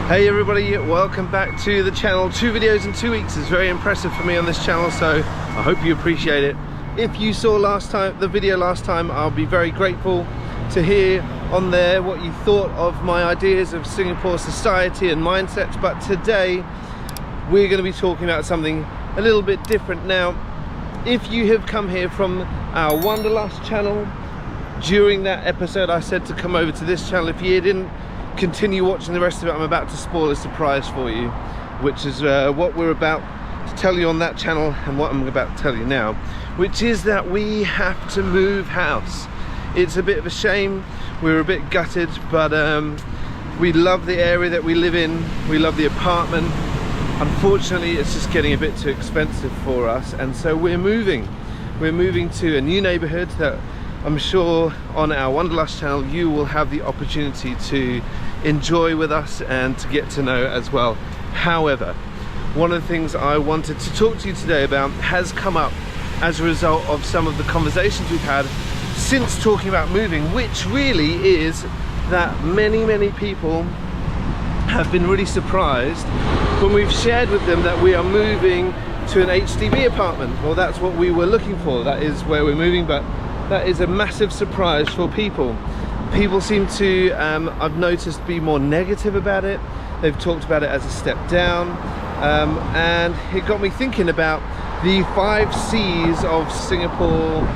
Hey everybody, welcome back to the channel. 2 videos in 2 weeks is very impressive for me on this channel, so I hope you appreciate it. If you saw the video last time, I'll be very grateful to hear on there what you thought of my ideas of Singapore society and mindsets. But today we're going to be talking about something a little bit different. Now, if you have come here from our Wanderlust channel, during that episode I said to come over to this channel. If you didn't continue watching the rest of it, I'm about to spoil a surprise for you, which is what we're about to tell you on that channel and what I'm about to tell you now, which is that we have to move house. It's a bit of a shame, we're a bit gutted, but we love the area that we live in, we love the apartment. Unfortunately, it's just getting a bit too expensive for us, and so we're moving to a new neighborhood that I'm sure on our Wanderlust channel you will have the opportunity to enjoy with us and to get to know as well. However, one of the things I wanted to talk to you today about has come up as a result of some of the conversations we've had since talking about moving, which really is that many people have been really surprised when we've shared with them that we are moving to an HDB apartment. Well, that's what we were looking for, that is where we're moving, but that is a massive surprise for people. People seem to, I've noticed, be more negative about it. They've talked about it as a step down, and it got me thinking about the 5 C's of Singapore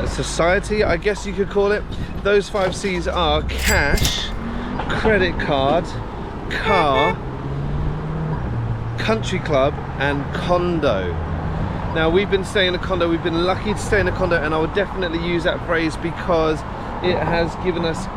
society, I guess you could call it. Those 5 C's are cash, credit card, car, country club, and condo. Now, we've been staying in a condo, we've been lucky to stay in a condo, and I would definitely use that phrase because it has given us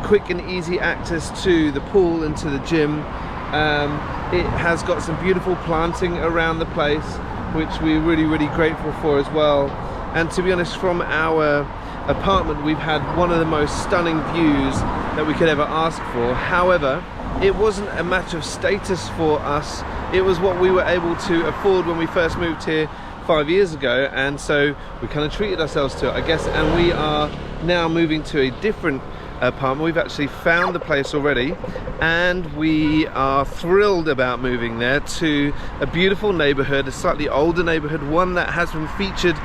quick and easy access to the pool and to the gym. It has got some beautiful planting around the place, which we're really grateful for as well. And to be honest, from our apartment we've had one of the most stunning views that we could ever ask for. However, it wasn't a matter of status for us, it was what we were able to afford when we first moved here 5 years ago, and so we kind of treated ourselves to it, I guess. And we are now moving to a different apartment. We've actually found the place already, and we are thrilled about moving there to a beautiful neighborhood, a slightly older neighborhood, one that has been featured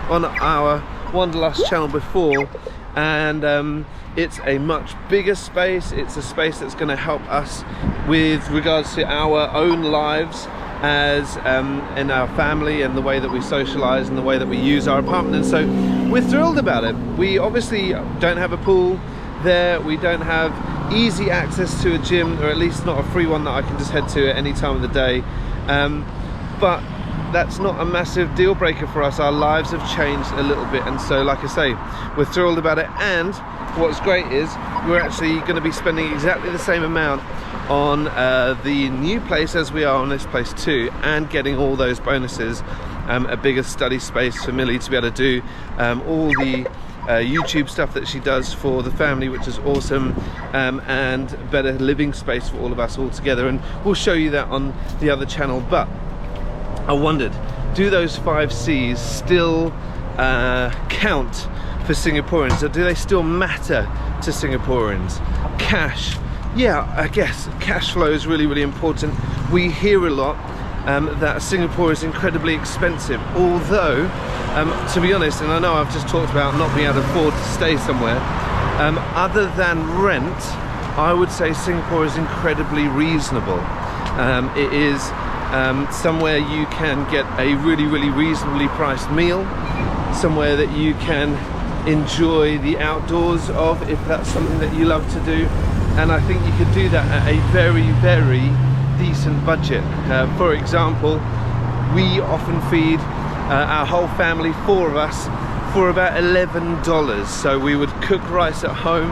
on our Wanderlust channel before. And it's a much bigger space. It's a space that's going to help us with regards to our own lives as in our family, and the way that we socialize and the way that we use our apartment. And so we're thrilled about it. We obviously don't have a pool there, we don't have easy access to a gym, or at least not a free one that I can just head to at any time of the day, but that's not a massive deal breaker for us. Our lives have changed a little bit, and so, like I say, we're thrilled about it. And what's great is we're actually going to be spending exactly the same amount on the new place as we are on this place too, and getting all those bonuses, a bigger study space for Millie to be able to do all the YouTube stuff that she does for the family, which is awesome, and better living space for all of us all together, and we'll show you that on the other channel. But I wondered, do those 5 C's still count for Singaporeans, or do they still matter to Singaporeans? Cash, yeah, I guess cash flow is really important. We hear a lot that Singapore is incredibly expensive, although to be honest, and I know I've just talked about not being able to afford to stay somewhere, other than rent, I would say Singapore is incredibly reasonable. It is somewhere you can get a really reasonably priced meal, somewhere that you can enjoy the outdoors of, if that's something that you love to do. And I think you could do that at a very decent budget. For example, we often feed our whole family, 4 of us, for about $11. So we would cook rice at home,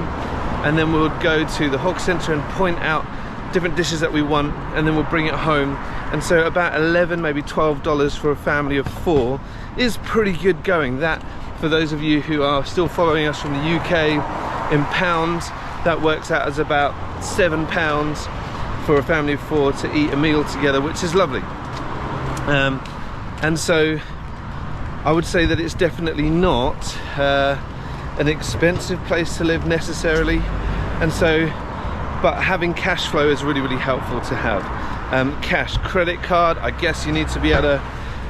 and then we would go to the hawker center and point out different dishes that we want, and then we'll bring it home. And so about $11, maybe $12 for a family of 4 is pretty good going. That, for those of you who are still following us from the UK, in pounds, that works out as about £7 for a family of 4 to eat a meal together, which is lovely. And so I would say that it's definitely not an expensive place to live necessarily. And so but having cash flow is really, really helpful to have. Cash, credit card, I guess you need to be able to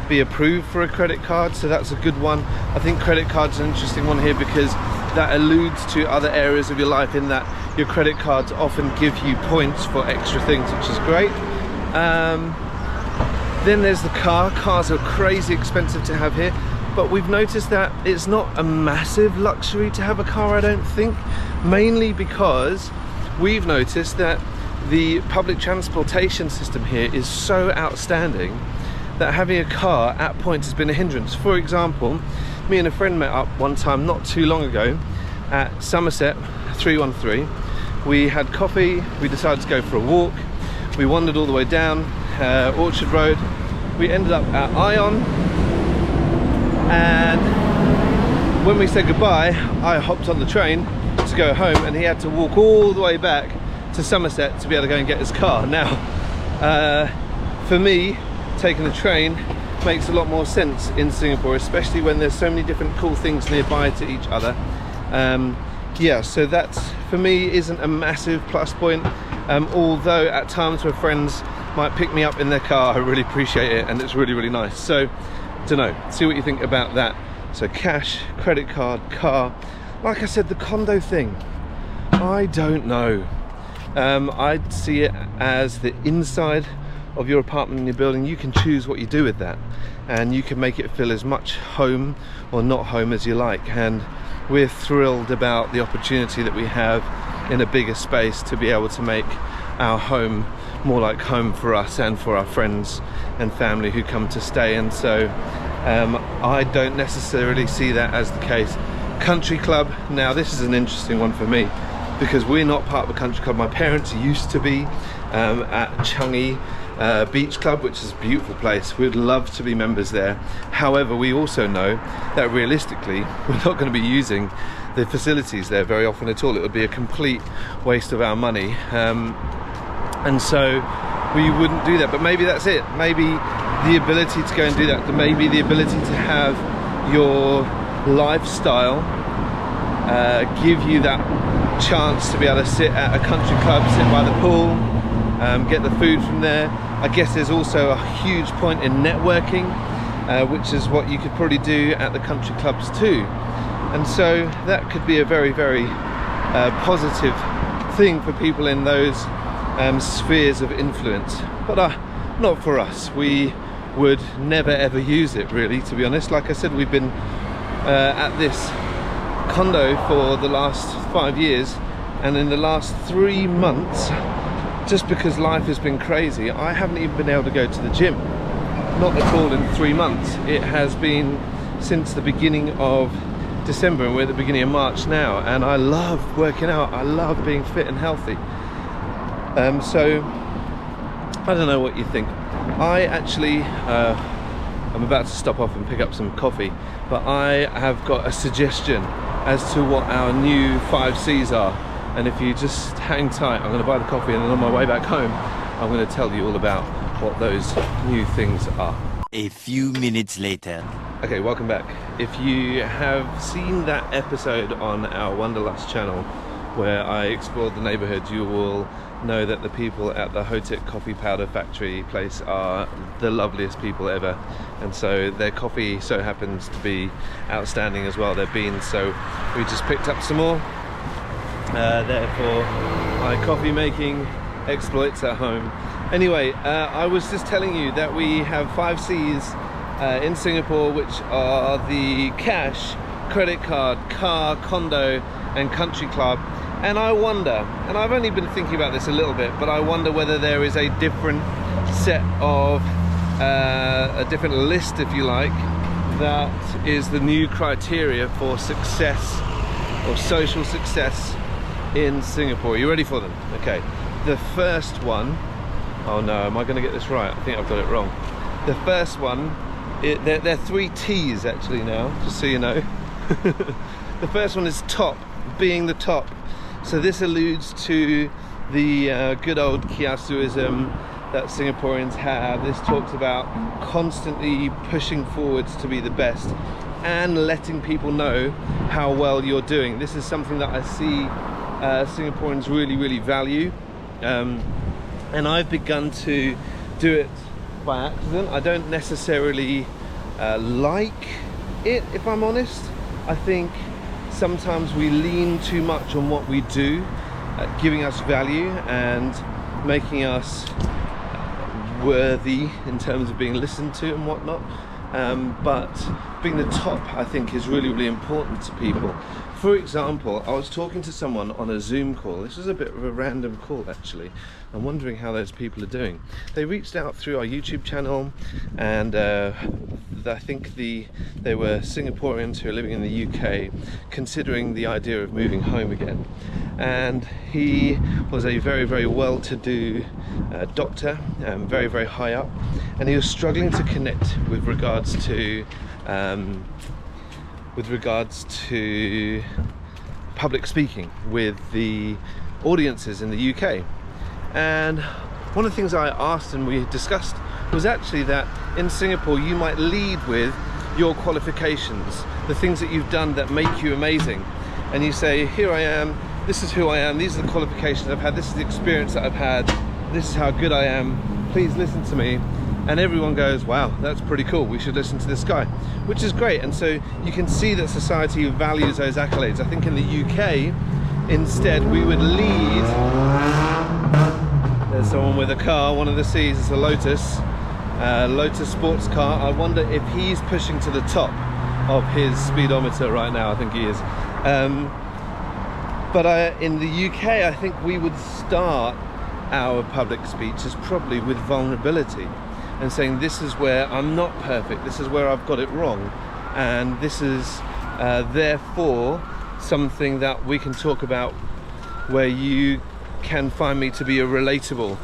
be approved for a credit card, so that's a good one. I think credit card's an interesting one here because that alludes to other areas of your life, in that your credit cards often give you points for extra things, which is great. Then there's the car. Cars are crazy expensive to have here, but we've noticed that it's not a massive luxury to have a car, I don't think, mainly because we've noticed that the public transportation system here is so outstanding that having a car at points has been a hindrance. For example, me and a friend met up one time not too long ago at Somerset 313. We had coffee, we decided to go for a walk, we wandered all the way down Orchard Road, we ended up at Ion, and when we said goodbye, I hopped on the train to go home and he had to walk all the way back to Somerset to be able to go and get his car. Now, for me, taking the train makes a lot more sense in Singapore, especially when there's so many different cool things nearby to each other. Yeah, so that for me isn't a massive plus point, although at times where friends might pick me up in their car, I really appreciate it and it's really, really nice. So, don't know, see what you think about that. So cash, credit card, car. Like I said, the condo thing, I don't know. I'd see it as the inside of your apartment in your building. You can choose what you do with that, and you can make it feel as much home or not home as you like, and we're thrilled about the opportunity that we have in a bigger space to be able to make our home more like home for us and for our friends and family who come to stay. And so I don't necessarily see that as the case. Country club, now this is an interesting one for me because we're not part of a country club. My parents used to be at Changi Beach Club, which is a beautiful place. We'd love to be members there. However, we also know that realistically we're not going to be using the facilities there very often at all. It would be a complete waste of our money, and so we wouldn't do that. But maybe that's it. Maybe the ability to go and do that, maybe the ability to have your lifestyle give you that chance to be able to sit at a country club, sit by the pool, get the food from there. I guess there's also a huge point in networking, which is what you could probably do at the country clubs too. And so that could be a very, very positive thing for people in those spheres of influence. But not for us. We would never ever use it, really, to be honest. Like I said, we've been at this condo for the last 5 years, and in the last 3 months, just because life has been crazy, I haven't even been able to go to the gym. Not at all in 3 months. It has been since the beginning of December, and we're at the beginning of March now, and I love working out. I love being fit and healthy. So I don't know what you think. I actually I'm about to stop off and pick up some coffee, but I have got a suggestion as to what our new 5 C's are. And if you just hang tight, I'm going to buy the coffee, and then on my way back home I'm going to tell you all about what those new things are. A few minutes later. Okay, welcome back. If you have seen that episode on our Wanderlust channel where I explored the neighbourhood, you will know that the people at the Hotik coffee powder factory place are the loveliest people ever, and so their coffee so happens to be outstanding as well, their beans. So we just picked up some more. Therefore, my coffee making exploits at home. Anyway, I was just telling you that we have 5 C's in Singapore, which are the cash, credit card, car, condo and country club. And I wonder, and I've only been thinking about this a little bit, but I wonder whether there is a different set of, a different list, if you like, that is the new criteria for success or social success in Singapore. Are you ready for them? Okay, the first one, oh no, am I going to get this right? I think I've got it wrong. The first one, they're 3 T's actually now, just so you know. The first one is top, being the top. So this alludes to the good old kiasuism that Singaporeans have. This talks about constantly pushing forwards to be the best and letting people know how well you're doing. This is something that I see Singaporeans really value, and I've begun to do it by accident. I don't necessarily like it, if I'm honest. I think sometimes we lean too much on what we do, giving us value and making us worthy in terms of being listened to and whatnot. But being the top, I think, is really important to people. For example, I was talking to someone on a Zoom call. This was a bit of a random call, actually. I'm wondering how those people are doing. They reached out through our YouTube channel, and I think they were Singaporeans who are living in the UK, considering the idea of moving home again. And he was a very well-to-do doctor, very high up, and he was struggling to connect with regards to public speaking with the audiences in the UK. And one of the things I asked and we discussed was actually that in Singapore you might lead with your qualifications, the things that you've done that make you amazing, and you say, here I am, this is who I am, these are the qualifications I've had, this is the experience that I've had, this is how good I am, please listen to me. And everyone goes, wow, that's pretty cool, we should listen to this guy, which is great. And so you can see that society values those accolades. I think in the UK, instead, we would lead. There's someone with a car, one of the C's is a Lotus sports car. I wonder if he's pushing to the top of his speedometer right now. I think he is. But in the UK, I think we would start our public speeches probably with vulnerability, and saying, this is where I'm not perfect, this is where I've got it wrong, and this is therefore something that we can talk about, where you can find me to be a relatable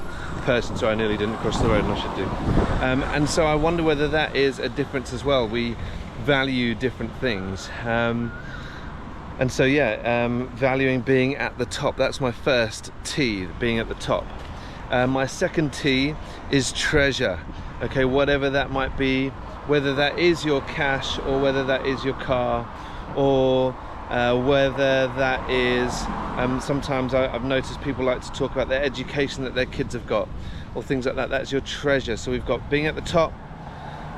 person. So I nearly didn't cross the road, and I should do. And so I wonder whether that is a difference as well. We value different things. And so yeah, valuing being at the top. That's my first T, being at the top. My second T is treasure. Okay, whatever that might be, whether that is your cash or whether that is your car, or whether that is, sometimes I've noticed people like to talk about their education that their kids have got, or things like that. That's your treasure. So we've got being at the top,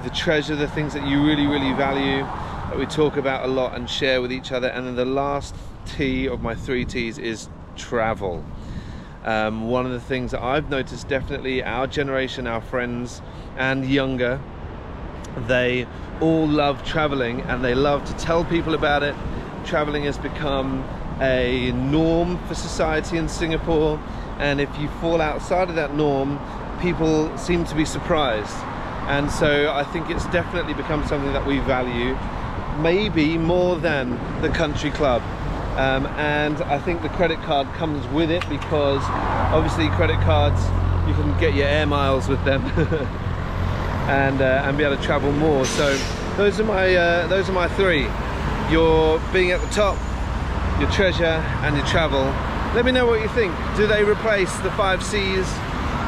the treasure, the things that you really value, that we talk about a lot and share with each other. And then the last T of my 3 T's is travel. One of the things that I've noticed, definitely our generation, our friends and younger, they all love traveling and they love to tell people about it. Traveling has become a norm for society in Singapore, and if you fall outside of that norm, people seem to be surprised. And so I think it's definitely become something that we value, maybe more than the country club. And I think the credit card comes with it, because obviously credit cards, you can get your air miles with them and be able to travel more. So those are my 3. Your being at the top, your treasure, and your travel. Let me know what you think. Do they replace the 5 C's?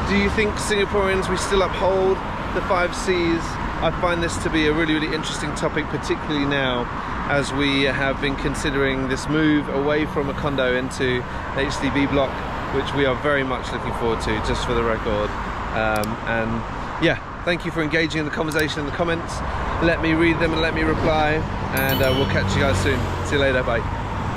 Do you think Singaporeans, we still uphold the 5 C's? I find this to be a really interesting topic, particularly now as we have been considering this move away from a condo into the HDB block, which we are very much looking forward to, just for the record. And yeah, thank you for engaging in the conversation in the comments. Let me read them and let me reply, and we'll catch you guys soon. See you later, bye.